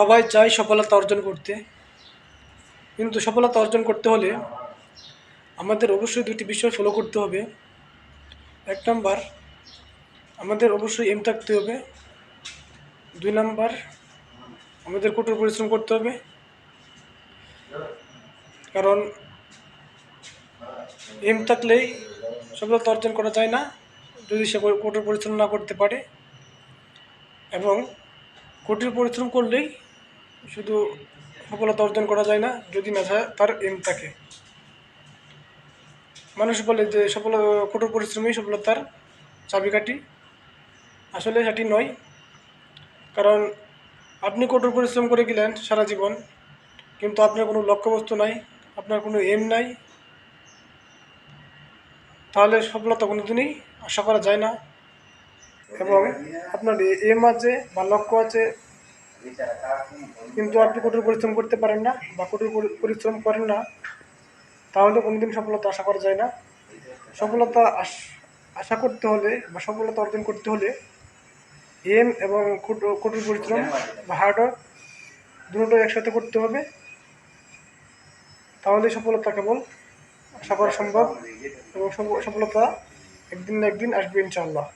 সবাই চায় সফলতা অর্জন করতে, কিন্তু সফলতা অর্জন করতে হলে আমাদের অবশ্যই দুটি বিষয় ফলো করতে হবে। এক নাম্বার, আমাদের অবশ্যই এম থাকতে হবে। দুই নাম্বার, আমাদের কঠোর পরিশ্রম করতে হবে। কারণ এম থাকলেই সফলতা অর্জন করা যায় না যদি সে কঠোর পরিশ্রম না করতে পারে, এবং কঠোর পরিশ্রম করলেই শুধু সফলতা অর্জন করা যায় না যদি না তার এম থাকে। মানুষ বলে যে কঠোর পরিশ্রমই সফলতার চাবিকাঠি। আসলে সেটি নয়। কারণ আপনি কঠোর পরিশ্রম করে গেলেন সারা জীবন, কিন্তু আপনার কোনো লক্ষ্যবস্তু নাই, আপনার কোনো এম নাই, তাহলে সফলতা কোনো দিনই আশা করা যায় না। এবং আপনার এম আছে বা লক্ষ্য আছে, কিন্তু আপনি কঠোর পরিশ্রম করতে পারেন না বা কঠোর পরিশ্রম করেন না, তাহলে কোনোদিন সফলতা আশা করা যায় না। সফলতা আশা করতে হলে বা সফলতা অর্জন করতে হলে এম এবং কঠোর পরিশ্রম বা হার্ডওয়ার্ক দুটোই একসাথে করতে হবে, তাহলে সফলতা কেবল আশা করা সম্ভব, এবং সফলতা একদিন না একদিন আসবে ইনশাআল্লাহ।